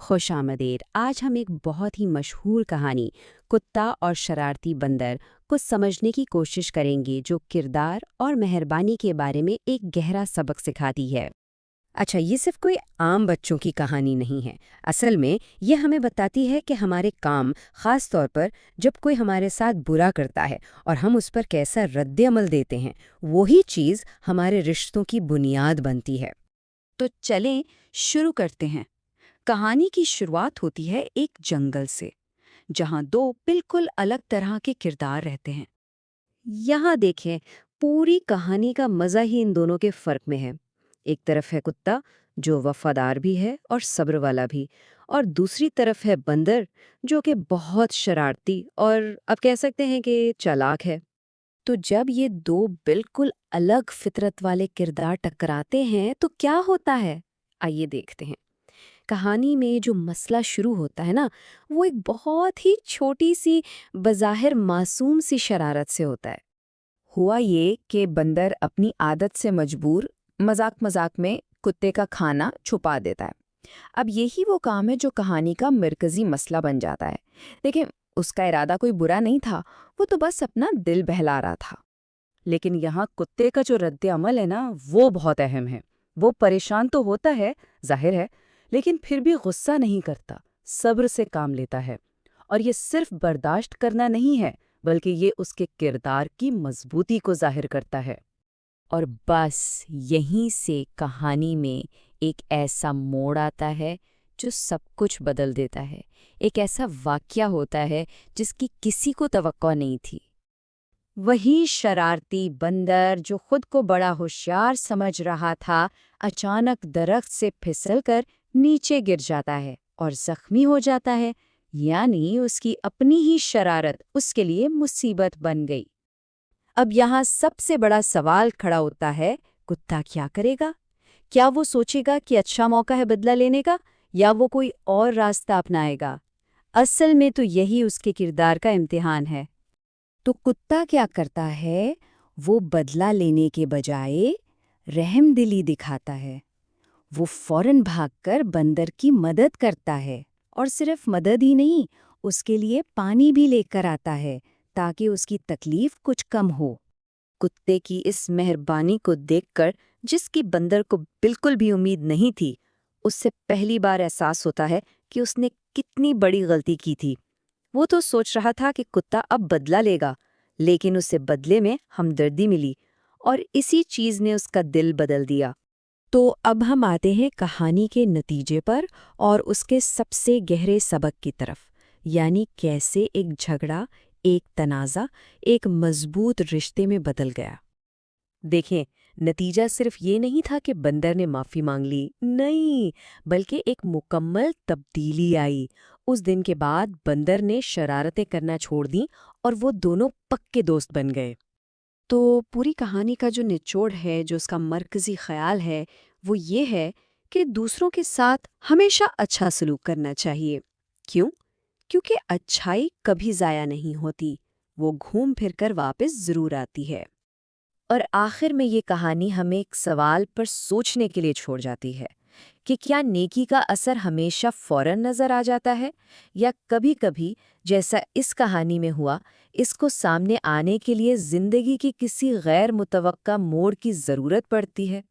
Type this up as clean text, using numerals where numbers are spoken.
خوش آمدید۔ آج ہم ایک بہت ہی مشہور کہانی کتا اور شرارتی بندر کو سمجھنے کی کوشش کریں گے جو کردار اور مہربانی کے بارے میں ایک گہرا سبق سکھاتی ہے۔ اچھا، یہ صرف کوئی عام بچوں کی کہانی نہیں ہے۔ اصل میں یہ ہمیں بتاتی ہے کہ ہمارے کام، خاص طور پر جب کوئی ہمارے ساتھ برا کرتا ہے اور ہم اس پر کیسا رد عمل دیتے ہیں، وہی چیز ہمارے رشتوں کی بنیاد بنتی ہے۔ تو چلیں شروع کرتے ہیں۔ کہانی کی شروعات ہوتی ہے ایک جنگل سے، جہاں دو بالکل الگ طرح کے کردار رہتے ہیں۔ یہاں دیکھیں، پوری کہانی کا مزہ ہی ان دونوں کے فرق میں ہے۔ ایک طرف ہے کتا جو وفادار بھی ہے اور صبر والا بھی، اور دوسری طرف ہے بندر جو کہ بہت شرارتی اور اب کہہ سکتے ہیں کہ چالاک ہے۔ تو جب یہ دو بالکل الگ فطرت والے کردار ٹکراتے ہیں تو کیا ہوتا ہے؟ آئیے دیکھتے ہیں۔ کہانی میں جو مسئلہ شروع ہوتا ہے نا، وہ ایک بہت ہی چھوٹی سی بظاہر معصوم سی شرارت سے ہوتا ہے۔ ہوا یہ کہ بندر اپنی عادت سے مجبور مذاق مذاق میں کتے کا کھانا چھپا دیتا ہے۔ اب یہی وہ کام ہے جو کہانی کا مرکزی مسئلہ بن جاتا ہے۔ دیکھیں، اس کا ارادہ کوئی برا نہیں تھا، وہ تو بس اپنا دل بہلا رہا تھا۔ لیکن یہاں کتے کا جو رد عمل ہے نا، وہ بہت اہم ہے۔ وہ پریشان تو ہوتا ہے، ظاہر ہے، لیکن پھر بھی غصہ نہیں کرتا، صبر سے کام لیتا ہے۔ اور یہ صرف برداشت کرنا نہیں ہے، بلکہ یہ اس کے کردار کی مضبوطی کو ظاہر کرتا ہے۔ اور بس یہیں سے کہانی میں ایک ایسا موڑ آتا ہے جو سب کچھ بدل دیتا ہے۔ ایک ایسا واقعہ ہوتا ہے جس کی کسی کو توقع نہیں تھی۔ وہی شرارتی بندر جو خود کو بڑا ہوشیار سمجھ رہا تھا، اچانک درخت سے پھسل کر نیچے گر جاتا ہے اور زخمی ہو جاتا ہے، یعنی اس کی اپنی ہی شرارت اس کے لیے مصیبت بن گئی۔ اب یہاں سب سے بڑا سوال کھڑا ہوتا ہے، کتا کیا کرے گا؟ کیا وہ سوچے گا کہ اچھا موقع ہے بدلہ لینے کا، یا وہ کوئی اور راستہ اپنائے گا؟ اصل میں تو یہی اس کے کردار کا امتحان ہے۔ تو کتا کیا کرتا ہے؟ وہ بدلہ لینے کے بجائے رحم دلی دکھاتا ہے۔ وہ فوراً بھاگ کر بندر کی مدد کرتا ہے، اور صرف مدد ہی نہیں، اس کے لیے پانی بھی لے کر آتا ہے تاکہ اس کی تکلیف کچھ کم ہو۔ کتے کی اس مہربانی کو دیکھ کر، جس کی بندر کو بالکل بھی امید نہیں تھی، اس سے پہلی بار احساس ہوتا ہے کہ اس نے کتنی بڑی غلطی کی تھی۔ وہ تو سوچ رہا تھا کہ کتا اب بدلہ لے گا، لیکن اسے بدلے میں ہمدردی ملی، اور اسی چیز نے اس کا دل بدل دیا۔ تو اب ہم آتے ہیں کہانی کے نتیجے پر اور اس کے سب سے گہرے سبق کی طرف، یعنی کیسے ایک جھگڑا، ایک تنازع، ایک مضبوط رشتے میں بدل گیا۔ دیکھیں، نتیجہ صرف یہ نہیں تھا کہ بندر نے معافی مانگ لی، نہیں، بلکہ ایک مکمل تبدیلی آئی۔ اس دن کے بعد بندر نے شرارتیں کرنا چھوڑ دیں اور وہ دونوں پکے دوست بن گئے۔ تو پوری کہانی کا جو نچوڑ ہے، جو اس کا مرکزی خیال ہے، وہ یہ ہے کہ دوسروں کے ساتھ ہمیشہ اچھا سلوک کرنا چاہیے۔ کیوں؟ کیونکہ اچھائی کبھی ضائع نہیں ہوتی، وہ گھوم پھر کر واپس ضرور آتی ہے۔ اور آخر میں یہ کہانی ہمیں ایک سوال پر سوچنے کے لیے چھوڑ جاتی ہے کہ کیا نیکی کا اثر ہمیشہ فوراً نظر آ جاتا ہے، یا کبھی کبھی، جیسا اس کہانی میں ہوا، اس کو سامنے آنے کے لیے زندگی کی کسی غیر متوقع موڑ کی ضرورت پڑتی ہے۔